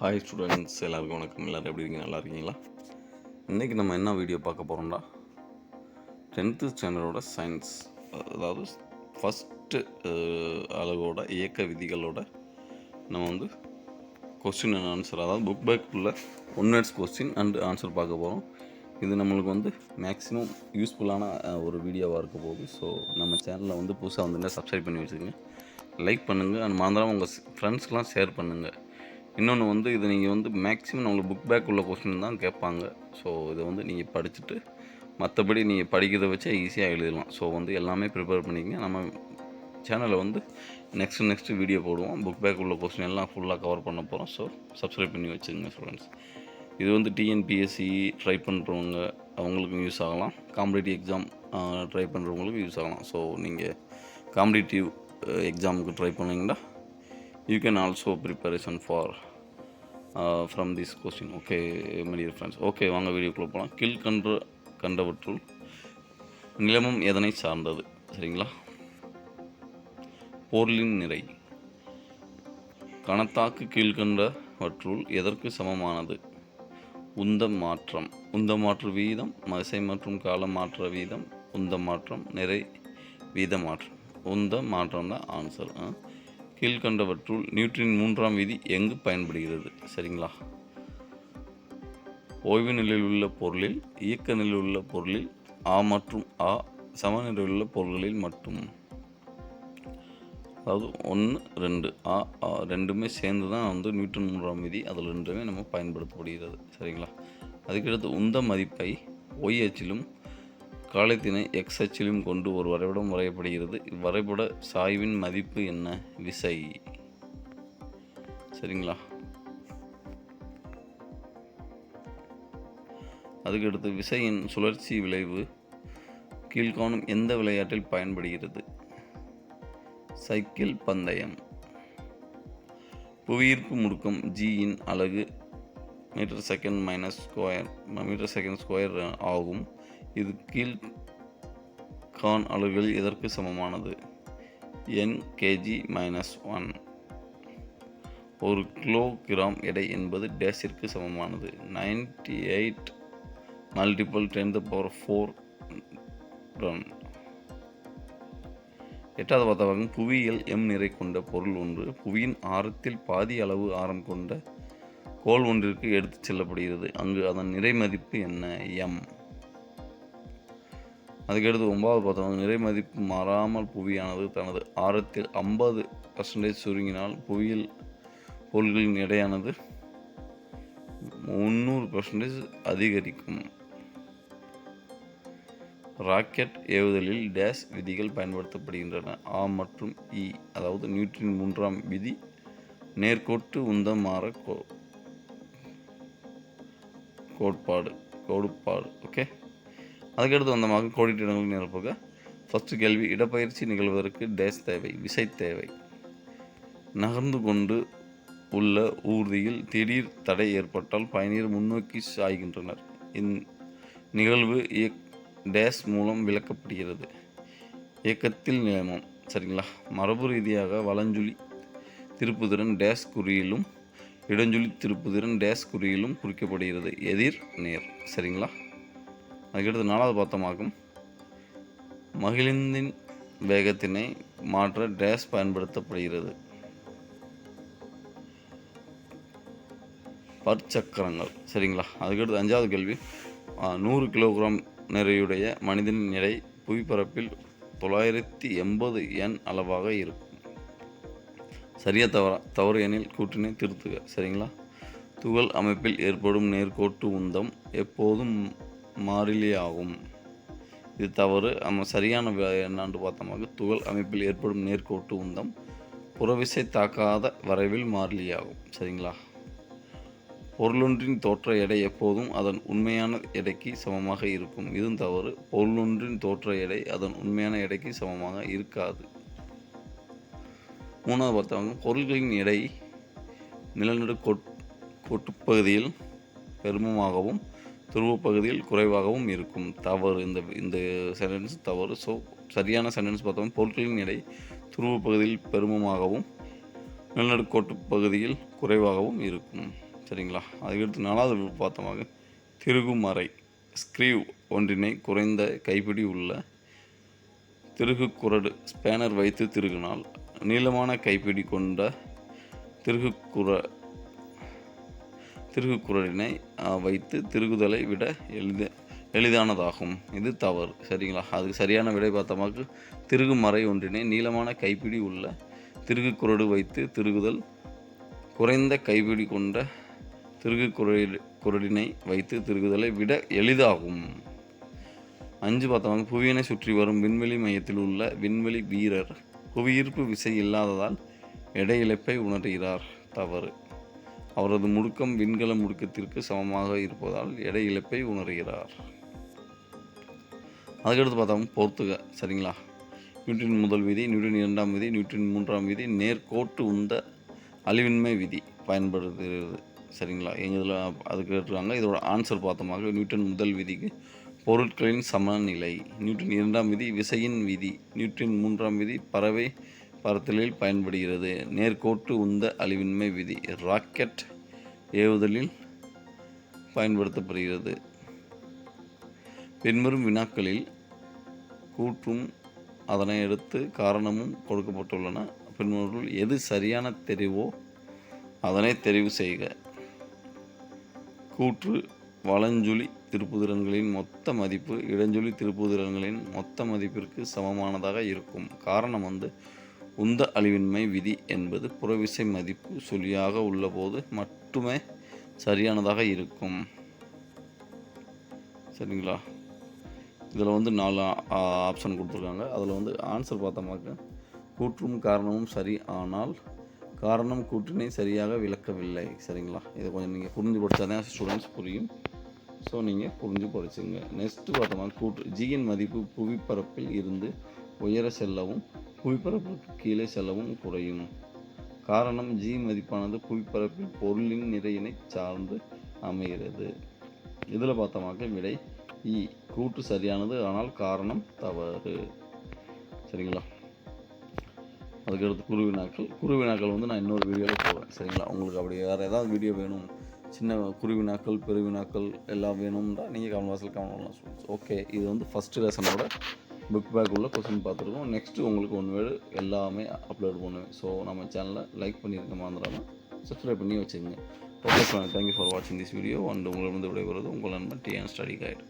Hi students, எல்லாருக்கும் வணக்கம். எல்லோரும் எப்படி இருக்கீங்க? நல்லா இருக்கீங்களா? இன்றைக்கி நம்ம என்ன வீடியோ பார்க்க போகிறோம்னா 10th ஸ்டாண்டர்டோட சயின்ஸ், அதாவது ஃபஸ்ட்டு அழகோட இயக்க விதிகளோட நம்ம வந்து கொஸ்டின் அண்ட் ஆன்சர், அதாவது புக் பேக் உள்ள 1 வேர்ட்ஸ் கொஸ்டின் அண்ட் ஆன்சர் பார்க்க போகிறோம். இது நம்மளுக்கு வந்து மேக்ஸிமம் யூஸ்ஃபுல்லான ஒரு வீடியோவாக இருக்க போகுது. ஸோ நம்ம சேனலில் வந்து புதுசாக வந்துட்டால் சப்ஸ்கிரைப் பண்ணி வச்சுக்கோங்க, லைக் பண்ணுங்கள் அண்ட் மறந்துடாமல் உங்கள் ஃப்ரெண்ட்ஸ்க்கெலாம் ஷேர் பண்ணுங்கள். இன்னொன்று வந்து இது நீங்கள் வந்து மேக்ஸிமம் நம்மளுக்கு புக் பேக் உள்ள கொஸ்டின் தான் கேட்பாங்க. ஸோ இதை வந்து நீங்கள் படிச்சுட்டு மற்றபடி நீங்கள் படிக்கிறத வச்சு ஈஸியாக எழுதலாம். ஸோ வந்து எல்லாமே ப்ரிப்பேர் பண்ணிக்கங்க. நம்ம சேனலில் வந்து நெக்ஸ்ட்டு வீடியோ போடுவோம். புக் பேக் உள்ள கொஸ்டின் எல்லாம் ஃபுல்லாக கவர் பண்ண போகிறோம். ஸோ சப்ஸ்கிரைப் பண்ணி வச்சுக்கோங்க ஸ்டூடெண்ட்ஸ். இது வந்து டிஎன்பிஎஸ்சி ட்ரை பண்ணுறவங்க அவங்களுக்கும் யூஸ் ஆகலாம், காம்படிட்டிவ் எக்ஸாம் ட்ரை பண்ணுறவங்களுக்கும் யூஸ் ஆகலாம். ஸோ நீங்கள் காம்படிட்டிவ் எக்ஸாமுக்கு ட்ரை பண்ணிங்கன்னா you can also preparation for from this question. Okay my dear friends, okay வாங்க வீடியோக்குள்ளே போகலாம். கண்டவற்றுள் நிலமும் எதனை சார்ந்தது? சரிங்களா? பொருளின் நிறை. கணத்தாக்கு கீழ்கண்டவற்றுள் எதற்கு சமமானது? உந்த மாற்றம், உந்த மாற்று வீதம், மசை மற்றும் கால மாற்ற வீதம், உந்த மாற்றம், நிறை வீத மாற்றம். உந்த மாற்றம் தான் ஆன்சர். கீழ்கண்டவற்றுள் நியூட்டனின் 3ஆம் விதி எங்கு பயன்படுகிறது? சரிங்களா? ஓய்வு நிலையில் உள்ள பொருளில், இயக்க நிலையில் உள்ள பொருளில், ஆ மற்றும் ஆ சமநிலையில் உள்ள பொருள்களில் மட்டும். அதாவது 1, 2 ஆ ரெண்டுமே சேர்ந்து தான் வந்து நியூட்டன் 3ஆம் விதி, அதில் ரெண்டுமே நம்ம பயன்படுத்தப்படுகிறது. சரிங்களா? அதுக்கடுத்து உந்த மதிப்பை ஒய் அச்சிலும் காலத்தினை எக்ஸ் அச்சிலும் கொண்டு ஒரு வரைபடம் வரையப்படுகிறது. இவ்வரைபட சாய்வின் மதிப்பு என்ன? விசை. சரிங்களா? அதுக்கடுத்து விசையின் சுழற்சி விளைவு கீழ்காணும் எந்த விளையாட்டில் பயன்படுகிறது? சைக்கிள் பந்தயம். புவியீர்ப்பு முடுக்கம் ஜியின் அலகு மீட்டர் செகண்ட் ஸ்கொயர் ஆகும். இது கீழ்கான் அலகுகளில் எதற்கு சமமானது? n kg-1. ஒரு கிலோகிராம் எடை என்பது டேஸிற்கு சமமானது? 98 × 10⁴ டன். 8வது பார்த்தவங்க புவியியல் m நிறை கொண்ட பொருள் ஒன்று புவியின் ஆரத்தில் பாதி அளவு ஆரம் கொண்ட கோள் ஒன்றிற்கு எடுத்துச் செல்லப்படுகிறது. அங்கு அதன் நிறை மதிப்பு என்ன? m. அதுக்கடுத்து 9வது பார்த்தவங்க நிறை மதிப்பு மாறாமல் புவியானது தனது ஆரத்தில் 50% சுருங்கினால் புவியியல் பொருள்களின் எடையானது 300% அதிகரிக்கும். ராக்கெட் ஏவுதலில் டேஸ் விதிகள் பயன்படுத்தப்படுகின்றன? ஆ மற்றும் இ. அதாவது நியூட்டனின் 3ஆம் விதி, நேர்கோட்டு உந்தம் மாற கோட்பாடு. ஓகே. அதுக்கடுத்து வந்தமாக கோடிட்ட இடங்கள் நிரப்புக. ஃபஸ்ட்டு கேள்வி, இடப்பெயர்ச்சி நிகழ்வதற்கு டேஸ் தேவை? விசை தேவை. நகர்ந்து கொண்டு உள்ள ஊர்தியில் திடீர் தடை ஏற்பட்டால் பயணியர் முன்னோக்கி சாய்கின்றனர். இந்நிகழ்வு டேஸ் மூலம் விளக்கப்படுகிறது? இயக்கத்தில் நிலைமம். சரிங்களா? மரபு ரீதியாக வலஞ்சுழி திருப்புதிறன் டேஸ் குறியிலும் இடஞ்சுழி திருப்புதிறன் டேஸ் குறியிலும் குறிக்கப்படுகிறது? எதிர் நேர். சரிங்களா? அதுக்கடுத்து 4வது பார்த்தமாகும் மகிழ்ந்தின் வேகத்தினை மாற்ற டேஸ் பயன்படுத்தப்படுகிறது? பற்சக்கரங்கள். சரிங்களா? அதுக்கடுத்து 5வது கேள்வி, 100 கிலோகிராம் நிறையுடைய மனிதனின் எடை புவிப்பரப்பில் 980 n அளவாக இருக்கும். சரியா தவறு எனில் கூற்றினை திருத்துக. சரிங்களா? துகள் அமைப்பில் ஏற்படும் நேர்கோட்டு உந்தம் எப்போதும் மாறிலியாகும். இது தவறு. நம்ம சரியான என்னான்னு பார்த்தோமாக துகள் அமைப்பில் ஏற்படும் நேர்கோட்டு உந்தம் புறவிசை தாக்காத வரைவில் மாறிலியாகும். சரிங்களா? பொருளொன்றின் தோற்ற எடை எப்போதும் அதன் உண்மையான எடைக்கு சமமாக இருக்கும். இதுவும் தவறு. பொருளொன்றின் தோற்ற எடை அதன் உண்மையான எடைக்கு சமமாக இருக்காது. 3வது பார்த்தவங்க பொருள்களின் எடை நிலநடு கோட்டுப்பகுதியில் பெருமமாகவும் துருவ பகுதியில் குறைவாகவும் இருக்கும். தவறு. இந்த சென்டென்ஸ் தவறு. ஸோ சரியான சென்டென்ஸ் பார்த்தோம், பொருட்களின் எடை துருவ பகுதியில் பெருமமாகவும் நிலநடுக்கோட்டு பகுதியில் குறைவாகவும் இருக்கும். சரிங்களா. அதுக்கடுத்து 4வது பார்த்தோமாக திருகுமறை ஸ்க்ரீவ் ஒன்றினை குறைந்த கைப்பிடி உள்ள திருகுக்குரடு ஸ்பேனர் வைத்து திருகினால் நீளமான கைப்பிடி கொண்ட திருகுக்குரடினை வைத்து திருகுதலை விட எளிதானதாகும். இது தவறு. சரிங்களா. அதுக்கு சரியான விடை பார்த்தோமாக்கு திருகுமறை ஒன்றினை நீளமான கைப்பிடி உள்ள திருகுக்குரடு வைத்து திருகுதல் குறைந்த கைப்பிடி கொண்ட குரடினை வைத்து திருகுதலை விட எளிதாகும். 5 பார்த்தோம். புவியினை சுற்றி வரும் விண்வெளி மையத்தில் உள்ள விண்வெளி வீரர் புவியீர்ப்பு விசை இல்லாததால் எடை இழப்பை உணர்கிறார். தவறு. அவரது முடுக்கம் விண்கல முடுக்கத்திற்கு சமமாக இருப்பதால் எடை இழப்பை உணர்கிறார். அதுக்கடுத்து பார்த்தோம் போர்த்துக. சரிங்களா. நியூட்டன் முதல் விதி, நியூட்டன் 2ஆம் விதி, நியூட்டன் 3ஆம் விதி நேர்கோட்டு உந்த அழிவின்மை விதி பயன்படுத்துகிறது. சரிங்களா. எங்கள் அது கேட்டுருக்காங்க. இதோட ஆன்சர் பார்த்தோமாக நியூட்டன் முதல் விதிக்கு பொருட்களின் சமநிலை, நியூட்டன் 2ஆம் விதி விசையின் விதி, நியூட்டன் 3ஆம் விதி பறவை பறத்தலில் பயன்படுகிறது, நேர்கோட்டு உந்த அழிவின்மை விதி ராக்கெட் ஏவுதலில் பயன்படுத்தப்படுகிறது. பின்வரும் வினாக்களில் கூற்றும் அதனை அடுத்து காரணமும் கொடுக்கப்பட்டுள்ளன. பின்வருள் எது சரியான தெரிவோ அதனை தெரிவு செய்க. கூற்று வலஞ்சுழி திருப்புதிறன்களின் மொத்த மதிப்பு இடஞ்சுழி திருப்புதிறன்களின் மொத்த மதிப்பிற்கு சமமானதாக இருக்கும். காரணம் உந்த அழிவின்மை விதி என்பது புறவிசை மதிப்பு சுழியாக உள்ளபோது மட்டுமே சரியானதாக இருக்கும். சரிங்களா. இதில் 4 ஆப்ஷன் கொடுத்துருக்காங்க. அதில் ஆன்சர் பார்த்தோமாக்க கூற்றும் காரணமும் சரி, ஆனால் காரணம் கூற்றினை சரியாக விளக்கவில்லை. சரிங்களா. இதை கொஞ்சம் நீங்கள் புரிஞ்சு படித்தாதான் ஸ்டூடெண்ட்ஸ் புரியும். ஸோ நீங்கள் புரிஞ்சு படிச்சுங்க. நெக்ஸ்ட்டு பார்த்தோமா கூற்று ஜியின் மதிப்பு புவிப்பரப்பில் இருந்து உயர செல்லவும் புவிப்பரப்புக்கு கீழே செல்லவும் குறையும். காரணம் ஜி மதிப்பானது புவிப்பரப்பில் பொருளின் நிறையினை சார்ந்து அமைகிறது. இதில் பார்த்தோமாக்க விடை இ. கூற்று சரியானது, ஆனால் காரணம் தவறு. சரிங்களா. அதுக்கடுத்து குருவினாக்கள் நான் இன்னொரு வீடியோவில் போடுறேன். சரிங்களா. உங்களுக்கு அப்படி வேறு ஏதாவது வீடியோ வேணும், சின்ன குருவினாக்கள் பெருவினாக்கள் எல்லாம் வேணும்னா நீங்கள் கமெண்ட் பாக்ஸில் கமெண்ட் பண்ணலாம் ஸ்டூடெண்ட்ஸ். ஓகே. இது ஃபஸ்ட்டு லெசனோட புக் பேக் உள்ள கொஸ்டின் பார்த்துருக்கோம். நெக்ஸ்ட்டு உங்களுக்கு ஒன்று எல்லாமே அப்லோட் பண்ணுவேன். ஸோ நம்ம சேனலை லைக் பண்ணியிருக்க மறந்துடாமல் சப்ஸ்கிரைப் பண்ணி வச்சுக்கோங்க. ஓகே. தேங்க்யூ ஃபார் வாட்சிங் திஸ் வீடியோ. அண்ட் உங்களிடம் விடைபெறுவது உங்கள் நண்பன் TN ஸ்டடி கைடு.